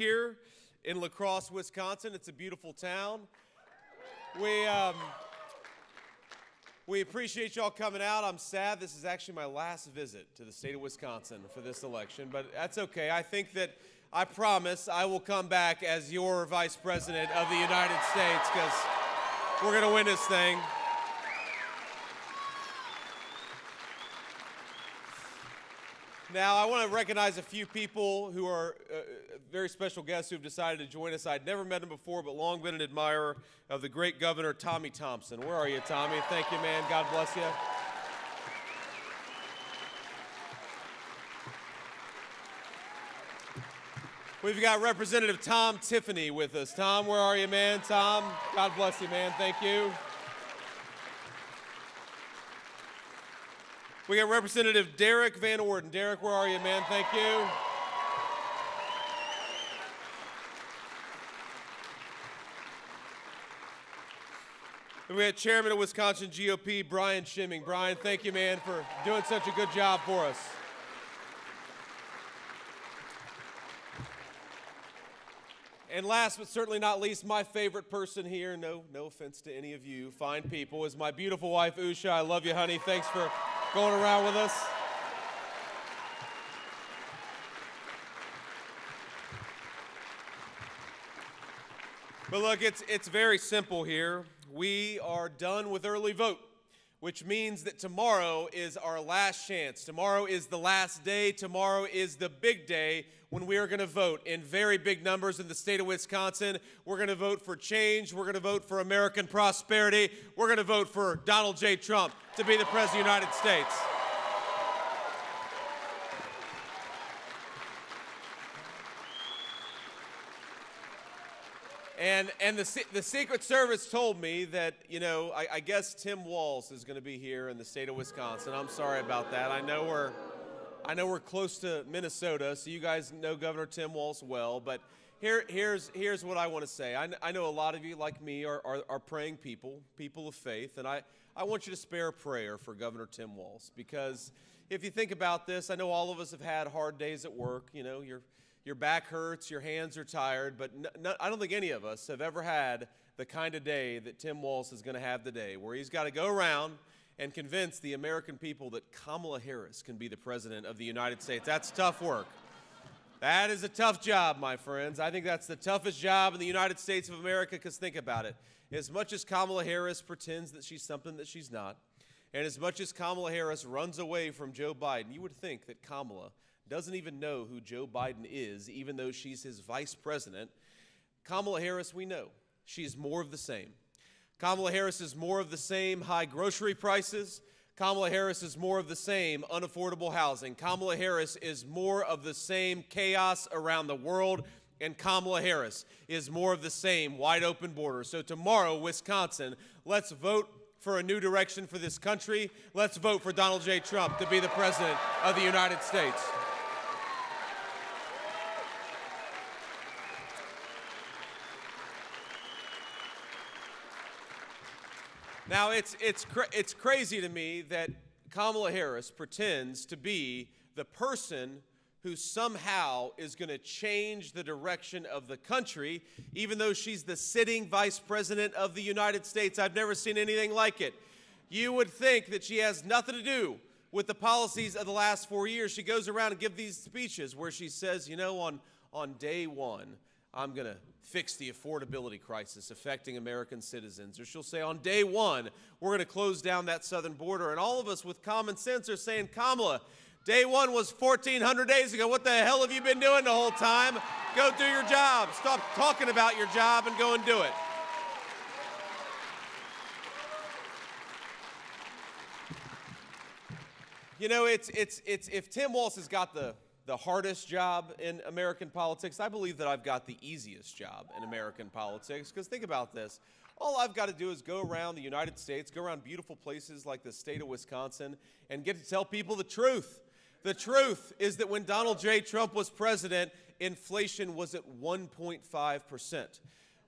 Here in Crosse, Wisconsin. It's a beautiful town. We appreciate y'all coming out. I'm sad this is actually my last visit to the state of Wisconsin for this election, but that's okay. I promise I will come back as your Vice President of the United States because we're going to win this thing. Now, I want to recognize a few people who are very special guests who have decided to join us. I'd never met him before, but long been an admirer of the great Governor Tommy Thompson. Where are you, Tommy? Thank you, man. God bless you. We've got Representative Tom Tiffany with us. Tom, where are you, man? Tom, God bless you, man. Thank you. We got Representative Derek Van Orden. Derek, where are you, man? Thank you. And we got Chairman of Wisconsin GOP, Brian Schimming. Brian, thank you, man, for doing such a good job for us. And last but certainly not least, my favorite person here, no offense to any of you, fine people, is my beautiful wife, Usha. I love you, honey. Thanks for going around with us. But look, it's very simple here. We are done with early vote, which means that tomorrow is our last chance. Tomorrow is the last day. Tomorrow is the big day when we are going to vote in very big numbers in the state of Wisconsin. We're going to vote for change. We're going to vote for American prosperity. We're going to vote for Donald J. Trump to be the President of the United States. And the Secret Service told me that, I guess Tim Walz is going to be here in the state of Wisconsin. I'm sorry about that. I know we're close to Minnesota, so you guys know Governor Tim Walz well. But here's what I want to say. I know a lot of you, like me, are praying people of faith, and I want you to spare a prayer for Governor Tim Walz, because if you think about this, I know all of us have had hard days at work. Your back hurts, your hands are tired, but I don't think any of us have ever had the kind of day that Tim Walz is going to have today, where he's got to go around and convince the American people that Kamala Harris can be the President of the United States. That's tough work. That is a tough job, my friends. I think that's the toughest job in the United States of America, because think about it. As much as Kamala Harris pretends that she's something that she's not, and as much as Kamala Harris runs away from Joe Biden, you would think that Kamala doesn't even know who Joe Biden is, even though she's his vice president. Kamala Harris, we know, she's more of the same. Kamala Harris is more of the same high grocery prices. Kamala Harris is more of the same unaffordable housing. Kamala Harris is more of the same chaos around the world. And Kamala Harris is more of the same wide open border. So tomorrow, Wisconsin, let's vote for a new direction for this country. Let's vote for Donald J. Trump to be the President of the United States. Now, it's crazy to me that Kamala Harris pretends to be the person who somehow is going to change the direction of the country, even though she's the sitting Vice President of the United States. I've never seen anything like it. You would think that she has nothing to do with the policies of the last 4 years. She goes around and gives these speeches where she says, on day one, I'm going to fix the affordability crisis affecting American citizens. Or she'll say, on day one, we're going to close down that southern border. And all of us with common sense are saying, Kamala, day one was 1,400 days ago. What the hell have you been doing the whole time? Go do your job. Stop talking about your job and go and do it. If Tim Walz has got the hardest job in American politics, I believe that I've got the easiest job in American politics. Because think about this. All I've got to do is go around the United States, go around beautiful places like the state of Wisconsin, and get to tell people the truth. The truth is that when Donald J. Trump was president, inflation was at 1.5%.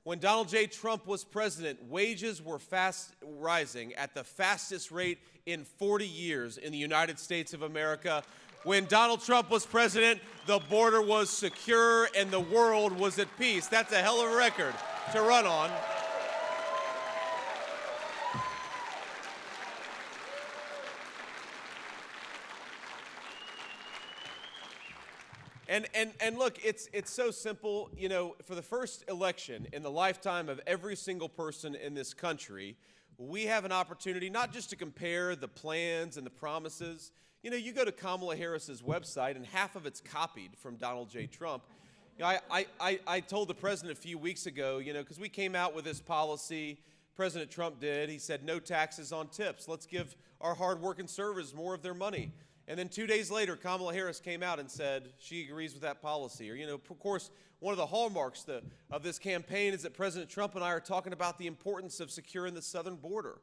When Donald J. Trump was president, wages were fast rising at the fastest rate in 40 years in the United States of America. When Donald Trump was president, the border was secure and the world was at peace. That's a hell of a record to run on. And look, it's so simple. You know, for the first election in the lifetime of every single person in this country, we have an opportunity not just to compare the plans and the promises. You know, you go to Kamala Harris's website, and half of it's copied from Donald J. Trump. You know, I told the president a few weeks ago, you know, because we came out with this policy, President Trump did. He said no taxes on tips. Let's give our hardworking servers more of their money. And then 2 days later, Kamala Harris came out and said she agrees with that policy. Or, you know, of course, one of the hallmarks of this campaign is that President Trump and I are talking about the importance of securing the southern border.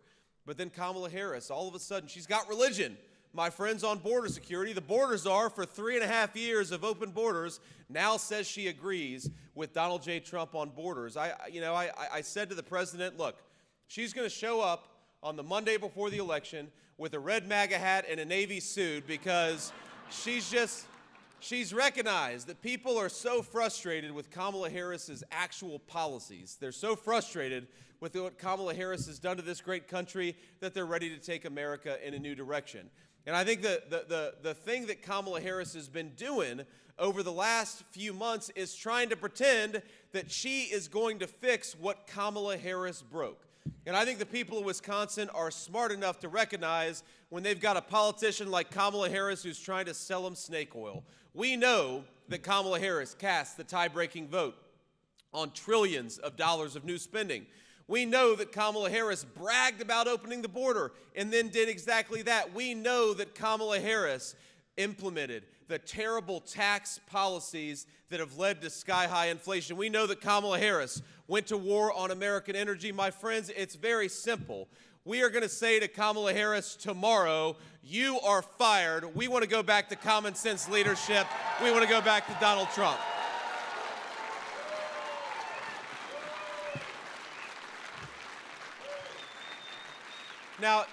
But then Kamala Harris, all of a sudden, she's got religion, my friends, on border security. The borders are, for 3.5 years of open borders, now says she agrees with Donald J. Trump on borders. I said to the president, look, she's going to show up on the Monday before the election with a red MAGA hat and a Navy suit because she's recognized that people are so frustrated with Kamala Harris's actual policies. They're so frustrated with what Kamala Harris has done to this great country that they're ready to take America in a new direction. And I think the thing that Kamala Harris has been doing over the last few months is trying to pretend that she is going to fix what Kamala Harris broke. And I think the people of Wisconsin are smart enough to recognize when they've got a politician like Kamala Harris who's trying to sell them snake oil. We know that Kamala Harris cast the tie-breaking vote on trillions of dollars of new spending. We know that Kamala Harris bragged about opening the border and then did exactly that. We know that Kamala Harris implemented the terrible tax policies that have led to sky-high inflation. We know that Kamala Harris went to war on American energy. My friends, it's very simple. We are going to say to Kamala Harris tomorrow, you are fired. We want to go back to common sense leadership. We want to go back to Donald Trump. Now,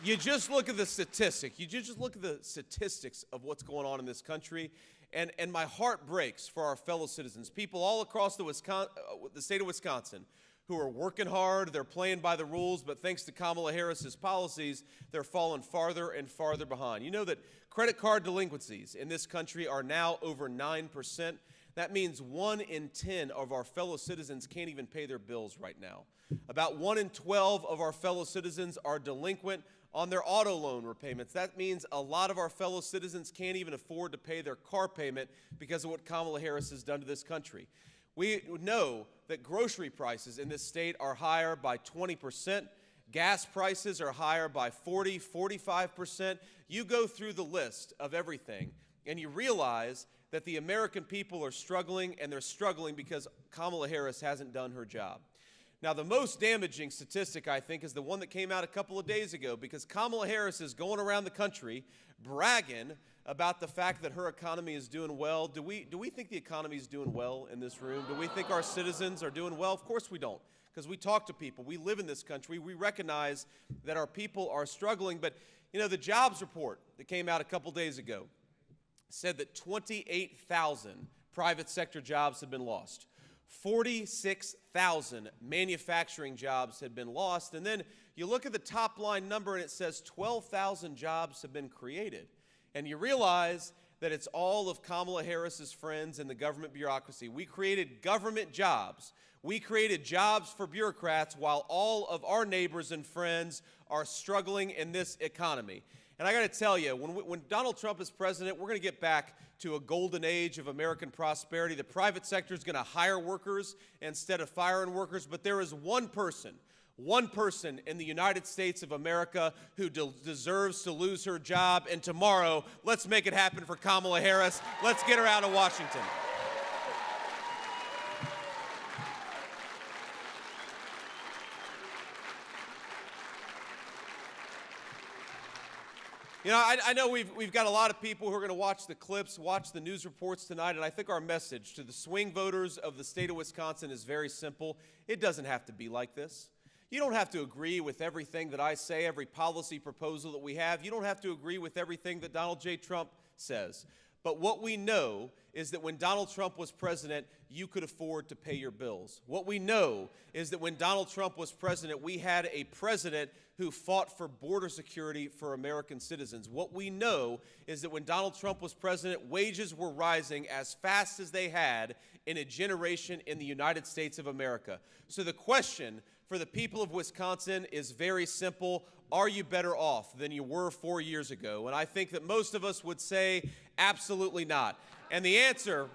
you just look at the statistic. You just look at the statistics of what's going on in this country, and my heart breaks for our fellow citizens, people all across the state of Wisconsin who are working hard, they're playing by the rules, but thanks to Kamala Harris's policies, they're falling farther and farther behind. You know that credit card delinquencies in this country are now over 9%. That means 1 in 10 of our fellow citizens can't even pay their bills right now. About 1 in 12 of our fellow citizens are delinquent on their auto loan repayments. That means a lot of our fellow citizens can't even afford to pay their car payment because of what Kamala Harris has done to this country. We know that grocery prices in this state are higher by 20%. Gas prices are higher by 40, 45%. You go through the list of everything, and you realize that the American people are struggling, and they're struggling because Kamala Harris hasn't done her job. Now, the most damaging statistic, I think, is the one that came out a couple of days ago, because Kamala Harris is going around the country bragging about the fact that her economy is doing well. Do we think the economy is doing well in this room? Do we think our citizens are doing well? Of course we don't, because we talk to people. We live in this country. We recognize that our people are struggling. But, you know, the jobs report that came out a couple days ago said that 28,000 private sector jobs had been lost. 46,000 manufacturing jobs had been lost. And then you look at the top line number and it says 12,000 jobs have been created. And you realize that it's all of Kamala Harris's friends in the government bureaucracy. We created government jobs. We created jobs for bureaucrats while all of our neighbors and friends are struggling in this economy. And I got to tell you, when Donald Trump is president, we're going to get back to a golden age of American prosperity. The private sector is going to hire workers instead of firing workers. But there is one person in the United States of America who deserves to lose her job. And tomorrow, let's make it happen for Kamala Harris. Let's get her out of Washington. You know, I know we've got a lot of people who are going to watch the clips, watch the news reports tonight, and I think our message to the swing voters of the state of Wisconsin is very simple. It doesn't have to be like this. You don't have to agree with everything that I say, every policy proposal that we have. You don't have to agree with everything that Donald J. Trump says. But what we know is that when Donald Trump was president, you could afford to pay your bills. What we know is that when Donald Trump was president, we had a president who fought for border security for American citizens. What we know is that when Donald Trump was president, wages were rising as fast as they had in a generation in the United States of America. So the question for the people of Wisconsin is very simple. Are you better off than you were 4 years ago? And I think that most of us would say absolutely not. And the answer,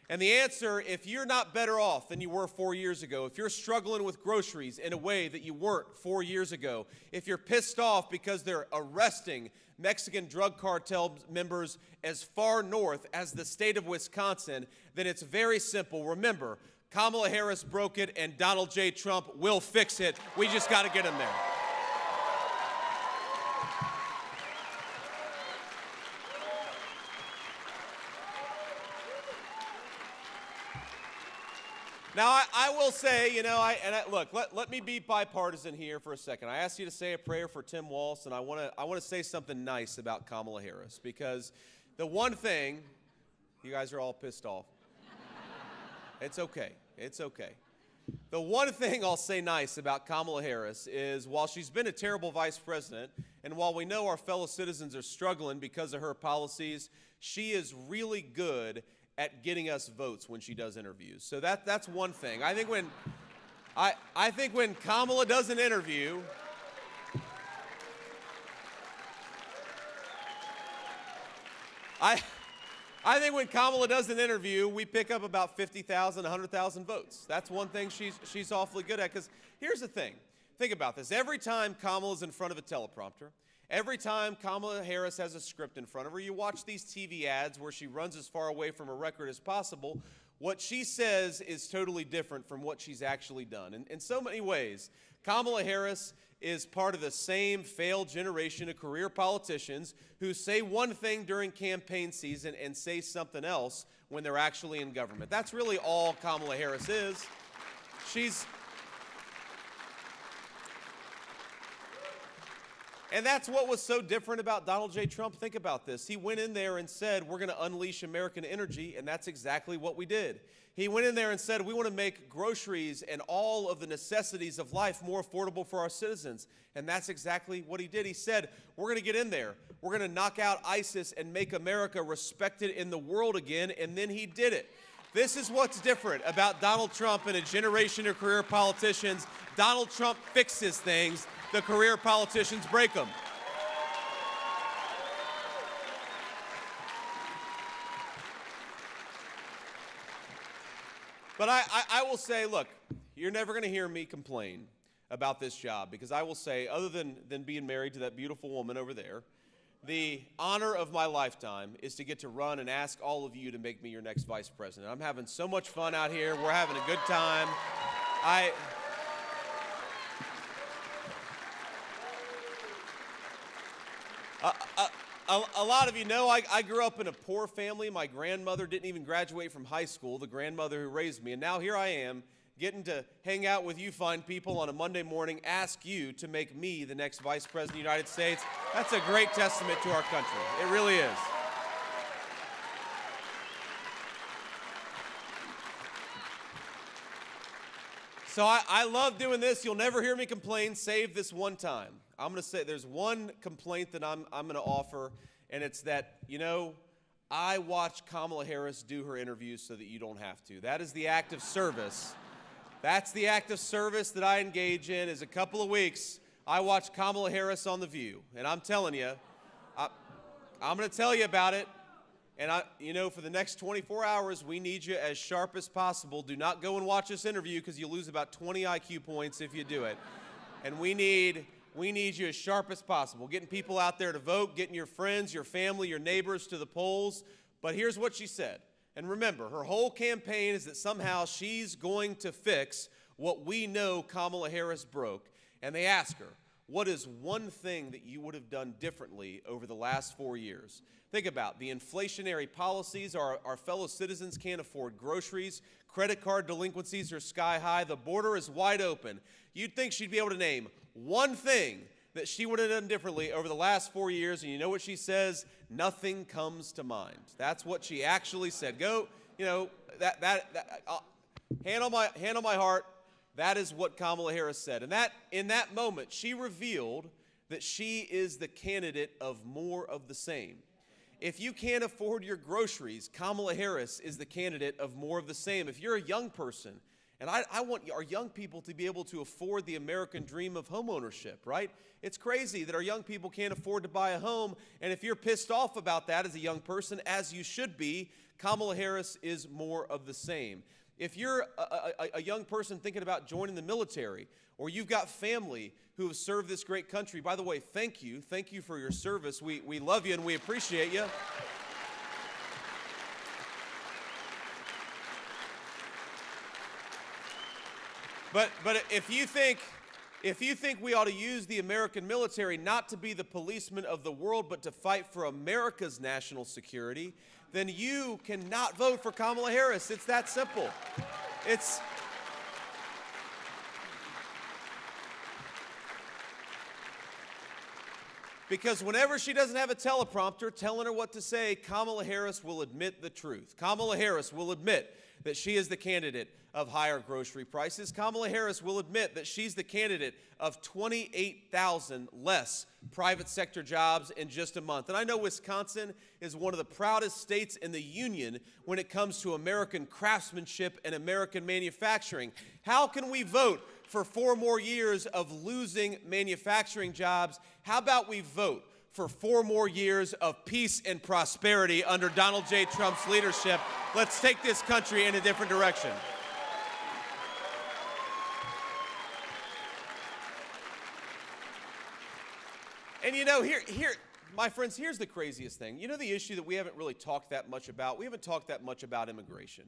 if you're not better off than you were 4 years ago, if you're struggling with groceries in a way that you weren't 4 years ago, if you're pissed off because they're arresting Mexican drug cartel members as far north as the state of Wisconsin, then it's very simple. Remember, Kamala Harris broke it and Donald J. Trump will fix it. We just got to get him there. Now, I will say, look, let me be bipartisan here for a second. I asked you to say a prayer for Tim Walz, and I want to say something nice about Kamala Harris, because the one thing, you guys are all pissed off. It's okay. It's okay. The one thing I'll say nice about Kamala Harris is while she's been a terrible vice president, and while we know our fellow citizens are struggling because of her policies, she is really good at getting us votes when she does interviews. So that's one thing. I think when Kamala does an interview, we pick up about 50,000, 100,000 votes. That's one thing she's awfully good at. Because here's the thing. Think about this. Every time Kamala's in front of a teleprompter, every time Kamala Harris has a script in front of her, you watch these TV ads where she runs as far away from a record as possible. What she says is totally different from what she's actually done. In so many ways, Kamala Harris is part of the same failed generation of career politicians who say one thing during campaign season and say something else when they're actually in government. That's really all Kamala Harris is. And that's what was so different about Donald J. Trump. Think about this. He went in there and said, we're going to unleash American energy, and that's exactly what we did. He went in there and said, we want to make groceries and all of the necessities of life more affordable for our citizens, and that's exactly what he did. He said, we're going to get in there. We're going to knock out ISIS and make America respected in the world again, and then he did it. This is what's different about Donald Trump and a generation of career politicians. Donald Trump fixes things. The career politicians break them. But I will say, look, you're never going to hear me complain about this job, because I will say, other than being married to that beautiful woman over there, the honor of my lifetime is to get to run and ask all of you to make me your next vice president. I'm having so much fun out here. We're having a good time. A lot of you know I grew up in a poor family. My grandmother didn't even graduate from high school, the grandmother who raised me. And now here I am, getting to hang out with you fine people on a Monday morning, ask you to make me the next vice president of the United States. That's a great testament to our country. It really is. So I love doing this. You'll never hear me complain, save this one time. I'm going to say there's one complaint that I'm going to offer, and it's that, I watch Kamala Harris do her interviews so that you don't have to. That is the act of service. That's the act of service that I engage in. Is a couple of weeks, I watch Kamala Harris on The View, and I'm telling you, I'm going to tell you about it. And for the next 24 hours, we need you as sharp as possible. Do not go and watch this interview, because you lose about 20 IQ points if you do it. And we need you as sharp as possible, getting people out there to vote, getting your friends, your family, your neighbors to the polls. But here's what she said. And remember, her whole campaign is that somehow she's going to fix what we know Kamala Harris broke. And they ask her, what is one thing that you would have done differently over the last 4 years? Think about the inflationary policies. Our fellow citizens can't afford groceries. Credit card delinquencies are sky high. The border is wide open. You'd think she'd be able to name one thing that she would have done differently over the last 4 years, and you know what she says? Nothing comes to mind. That's what she actually said. Go, you know, hand on my heart, that is what Kamala Harris said. And in that moment, she revealed that she is the candidate of more of the same. If you can't afford your groceries, Kamala Harris is the candidate of more of the same. If you're a young person, and I want our young people to be able to afford the American dream of homeownership, right? It's crazy that our young people can't afford to buy a home, and if you're pissed off about that as a young person, as you should be, Kamala Harris is more of the same. If you're a young person thinking about joining the military, or you've got family who have served this great country, by the way, thank you. Thank you for your service. We love you and we appreciate you. But if you think we ought to use the American military not to be the policemen of the world, but to fight for America's national security, then you cannot vote for Kamala Harris. It's that simple. It's because whenever she doesn't have a teleprompter telling her what to say, Kamala Harris will admit the truth. Kamala Harris will admit that she is the candidate of higher grocery prices. Kamala Harris will admit that she's the candidate of 28,000 less private sector jobs in just a month. And I know Wisconsin is one of the proudest states in the union when it comes to American craftsmanship and American manufacturing. How can we vote for 4 more years of losing manufacturing jobs? How about we vote for 4 more years of peace and prosperity under Donald J. Trump's leadership? Let's take this country in a different direction. And you know, here, my friends, here's the craziest thing. You know the issue that we haven't really talked that much about? We haven't talked that much about immigration.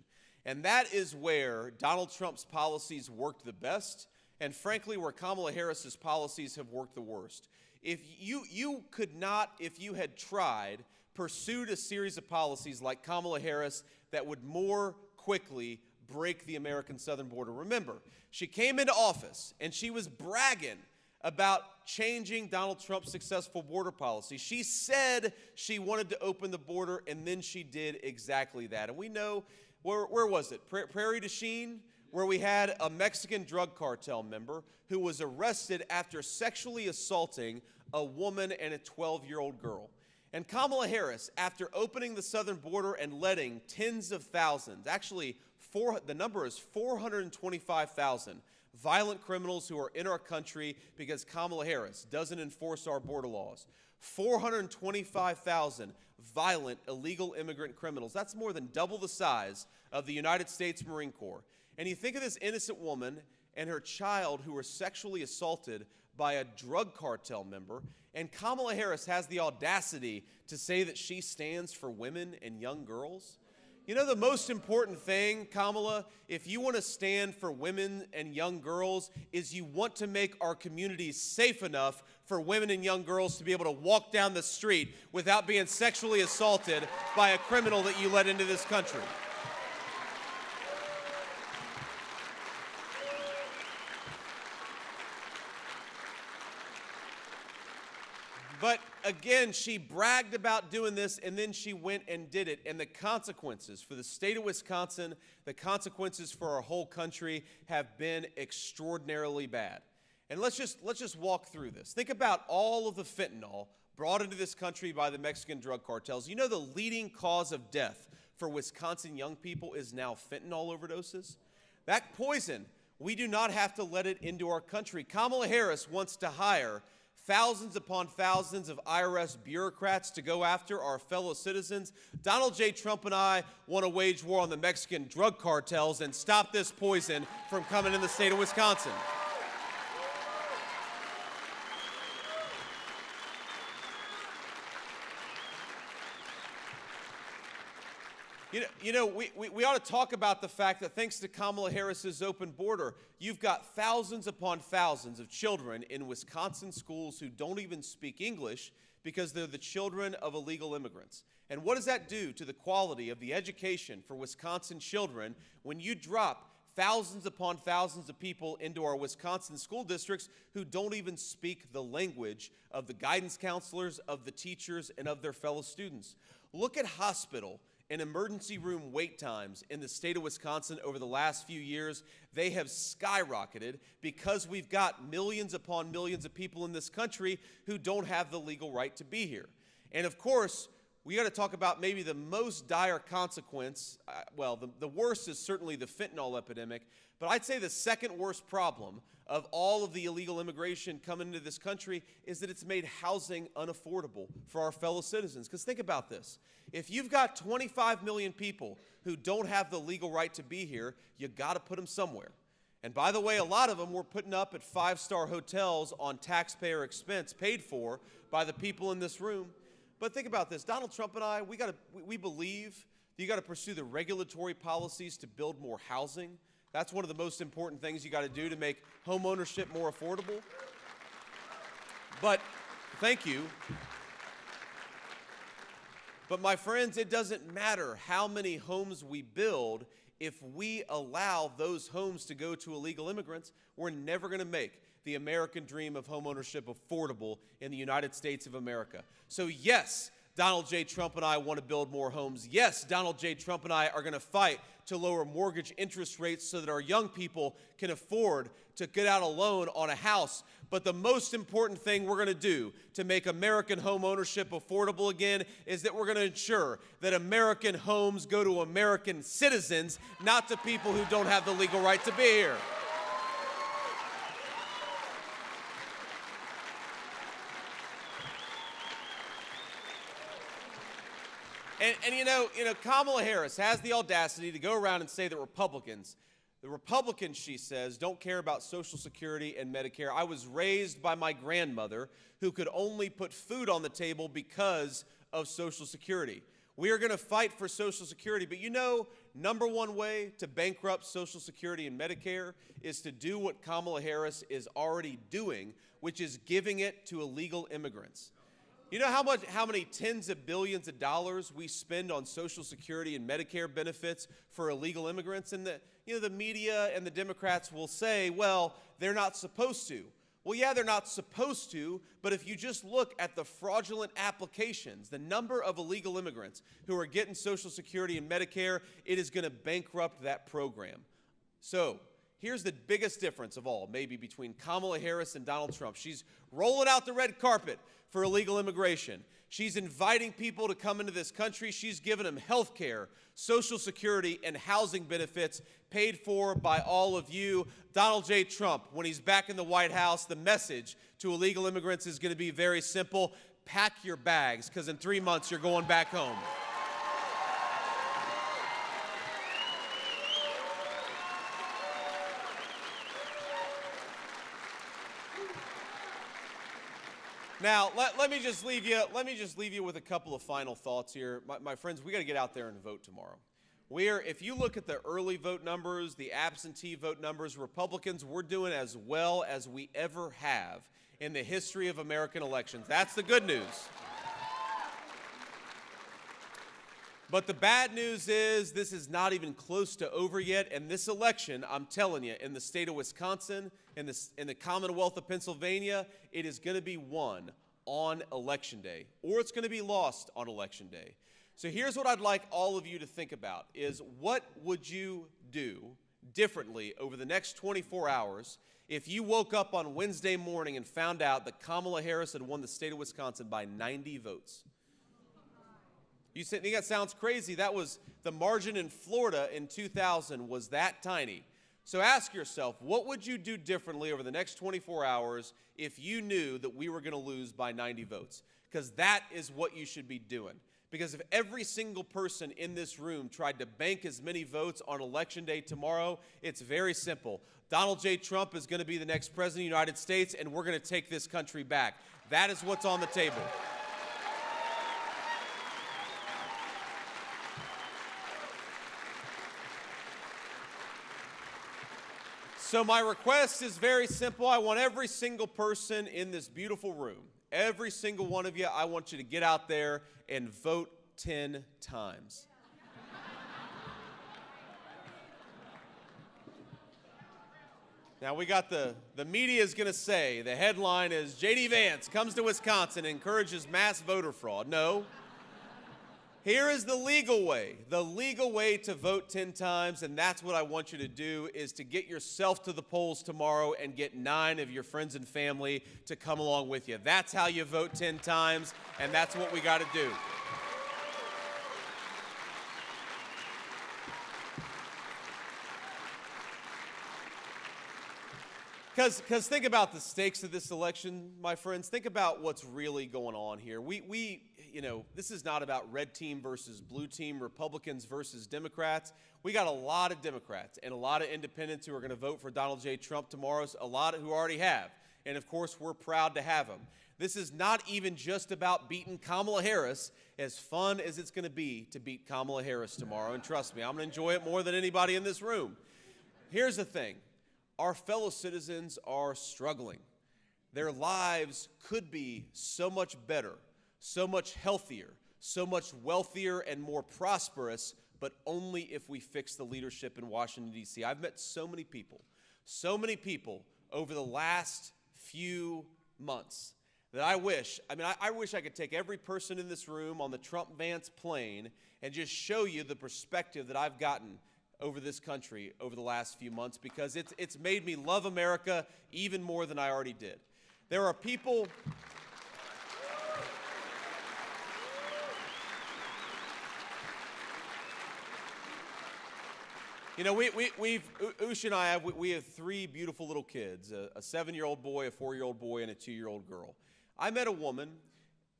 And that is where Donald Trump's policies worked the best, and frankly, where Kamala Harris's policies have worked the worst. If you could not, if you had tried, pursued a series of policies like Kamala Harris that would more quickly break the American southern border. Remember, she came into office and she was bragging about changing Donald Trump's successful border policy. She said she wanted to open the border, and then she did exactly that. And we know, where was it? Prairie du Chien, where we had a Mexican drug cartel member who was arrested after sexually assaulting a woman and a 12-year-old girl. And Kamala Harris, after opening the southern border and letting tens of thousands, actually the number is 425,000, violent criminals who are in our country because Kamala Harris doesn't enforce our border laws. 425,000 violent illegal immigrant criminals. That's more than double the size of the United States Marine Corps. And you think of this innocent woman and her child who were sexually assaulted by a drug cartel member, and Kamala Harris has the audacity to say that she stands for women and young girls. You know the most important thing, Kamala, if you want to stand for women and young girls, is you want to make our communities safe enough for women and young girls to be able to walk down the street without being sexually assaulted by a criminal that you let into this country. But again, she bragged about doing this, and then she went and did it. And the consequences for the state of Wisconsin, the consequences for our whole country have been extraordinarily bad. And let's just walk through this. Think about all of the fentanyl brought into this country by the Mexican drug cartels. You know the leading cause of death for Wisconsin young people is now fentanyl overdoses? That poison, we do not have to let it into our country. Kamala Harris wants to hire thousands upon thousands of IRS bureaucrats to go after our fellow citizens. Donald J. Trump and I want to wage war on the Mexican drug cartels and stop this poison from coming in the state of Wisconsin. You know, we ought to talk about the fact that thanks to Kamala Harris's open border, you've got thousands upon thousands of children in Wisconsin schools who don't even speak English because they're the children of illegal immigrants. And what does that do to the quality of the education for Wisconsin children when you drop thousands upon thousands of people into our Wisconsin school districts who don't even speak the language of the guidance counselors, of the teachers, and of their fellow students. Look at hospital and emergency room wait times in the state of Wisconsin over the last few years. They have skyrocketed because we've got millions upon millions of people in this country who don't have the legal right to be here. And of course, we got to talk about maybe the most dire consequence. The worst is certainly the fentanyl epidemic, but I'd say the second worst problem of all of the illegal immigration coming into this country is that it's made housing unaffordable for our fellow citizens. Because think about this. If you've got 25 million people who don't have the legal right to be here, you got to put them somewhere. And by the way, a lot of them we're putting up at five-star hotels on taxpayer expense paid for by the people in this room. But think about this. Donald Trump and I, we believe that you got to pursue the regulatory policies to build more housing. That's one of the most important things you got to do to make home ownership more affordable. But thank you. But my friends, it doesn't matter how many homes we build. If we allow those homes to go to illegal immigrants, we're never going to make the American dream of homeownership affordable in the United States of America. So yes, Donald J. Trump and I want to build more homes. Yes, Donald J. Trump and I are going to fight to lower mortgage interest rates so that our young people can afford to get out a loan on a house. But the most important thing we're going to do to make American home ownership affordable again is that we're going to ensure that American homes go to American citizens, not to people who don't have the legal right to be here. And you know, Kamala Harris has the audacity to go around and say that the Republicans, she says, don't care about Social Security and Medicare. I was raised by my grandmother who could only put food on the table because of Social Security. We are going to fight for Social Security, but you know, number one way to bankrupt Social Security and Medicare is to do what Kamala Harris is already doing, which is giving it to illegal immigrants. You know how many tens of billions of dollars we spend on Social Security and Medicare benefits for illegal immigrants? And the media and the Democrats will say, well, they're not supposed to. Well, yeah, they're not supposed to, but if you just look at the fraudulent applications, the number of illegal immigrants who are getting Social Security and Medicare, it is going to bankrupt that program. So here's the biggest difference of all, maybe, between Kamala Harris and Donald Trump. She's rolling out the red carpet for illegal immigration. She's inviting people to come into this country. She's giving them health care, Social Security, and housing benefits paid for by all of you. Donald J. Trump, when he's back in the White House, the message to illegal immigrants is going to be very simple. Pack your bags, because in 3 months you're going back home. Now, let me just leave you with a couple of final thoughts here. My friends, we got to get out there and vote tomorrow. If you look at the early vote numbers, the absentee vote numbers, Republicans, we're doing as well as we ever have in the history of American elections. That's the good news. But the bad news is this is not even close to over yet, and this election, I'm telling you, in the state of Wisconsin, in the Commonwealth of Pennsylvania, it is going to be won on Election Day, or it's going to be lost on Election Day. So here's what I'd like all of you to think about is what would you do differently over the next 24 hours if you woke up on Wednesday morning and found out that Kamala Harris had won the state of Wisconsin by 90 votes? You think that sounds crazy? That was the margin in Florida in 2000 was that tiny. So ask yourself, what would you do differently over the next 24 hours if you knew that we were going to lose by 90 votes? Because that is what you should be doing. Because if every single person in this room tried to bank as many votes on Election Day tomorrow, it's very simple. Donald J. Trump is going to be the next president of the United States, and we're going to take this country back. That is what's on the table. So my request is very simple. I want every single person in this beautiful room, every single one of you, I want you to get out there and vote 10 times. Now we got the media is going to say, the headline is JD Vance comes to Wisconsin and encourages mass voter fraud. No. Here is the legal way to vote 10 times, and that's what I want you to do, is to get yourself to the polls tomorrow and get 9 of your friends and family to come along with you. That's how you vote 10 times, and that's what we got to do. Because think about the stakes of this election, my friends. Think about what's really going on here. This is not about red team versus blue team, Republicans versus Democrats. We got a lot of Democrats and a lot of independents who are going to vote for Donald J. Trump tomorrow, a lot who already have. And, of course, we're proud to have him. This is not even just about beating Kamala Harris, as fun as it's going to be to beat Kamala Harris tomorrow. And trust me, I'm going to enjoy it more than anybody in this room. Here's the thing. Our fellow citizens are struggling. Their lives could be so much better, so much healthier, so much wealthier and more prosperous, but only if we fix the leadership in Washington, D.C. I've met so many people over the last few months that I wish I could take every person in this room on the Trump-Vance plane and just show you the perspective that I've gotten over this country over the last few months, because it's made me love America even more than I already did. There are people... Ush and I have 3 beautiful little kids, a 7-year-old boy, a 4-year-old boy, and a 2-year-old girl. I met a woman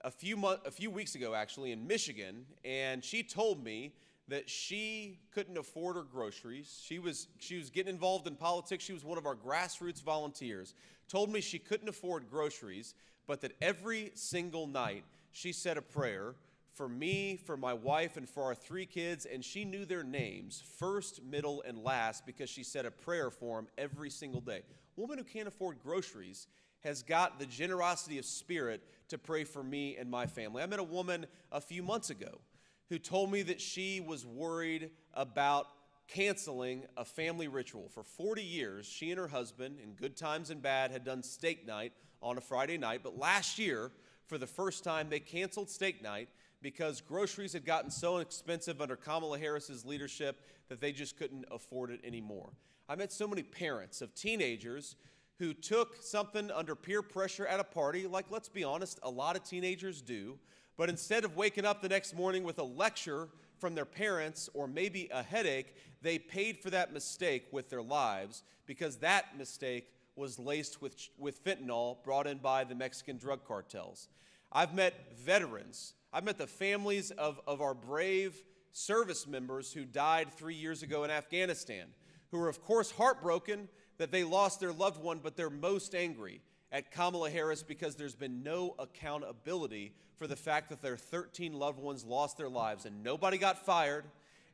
a few weeks ago, actually, in Michigan, and she told me that she couldn't afford her groceries. She was getting involved in politics. She was one of our grassroots volunteers. Told me she couldn't afford groceries, but that every single night she said a prayer for me, for my wife, and for our 3 kids, and she knew their names, first, middle, and last, because she said a prayer for them every single day. A woman who can't afford groceries has got the generosity of spirit to pray for me and my family. I met a woman a few months ago who told me that she was worried about canceling a family ritual. For 40 years, she and her husband, in good times and bad, had done steak night on a Friday night. But last year, for the first time, they canceled steak night because groceries had gotten so expensive under Kamala Harris's leadership that they just couldn't afford it anymore. I met so many parents of teenagers who took something under peer pressure at a party, like, let's be honest, a lot of teenagers do, but instead of waking up the next morning with a lecture from their parents or maybe a headache, they paid for that mistake with their lives, because that mistake was laced with fentanyl brought in by the Mexican drug cartels. I've met veterans. I've met the families of our brave service members who died 3 years ago in Afghanistan, who are, of course, heartbroken that they lost their loved one, but they're most angry at Kamala Harris because there's been no accountability for the fact that their 13 loved ones lost their lives and nobody got fired,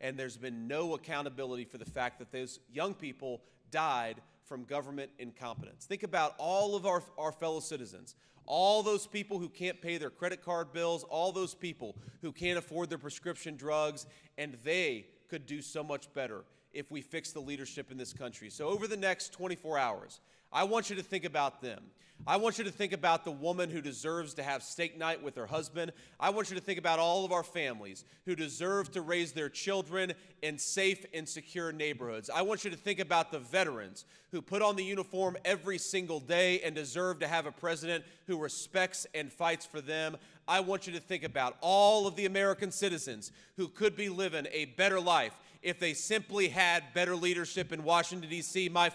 and there's been no accountability for the fact that those young people died from government incompetence. Think about all of our fellow citizens, all those people who can't pay their credit card bills, all those people who can't afford their prescription drugs, and they could do so much better if we fix the leadership in this country. So over the next 24 hours, I want you to think about them. I want you to think about the woman who deserves to have steak night with her husband. I want you to think about all of our families who deserve to raise their children in safe and secure neighborhoods. I want you to think about the veterans who put on the uniform every single day and deserve to have a president who respects and fights for them. I want you to think about all of the American citizens who could be living a better life if they simply had better leadership in Washington, D.C. My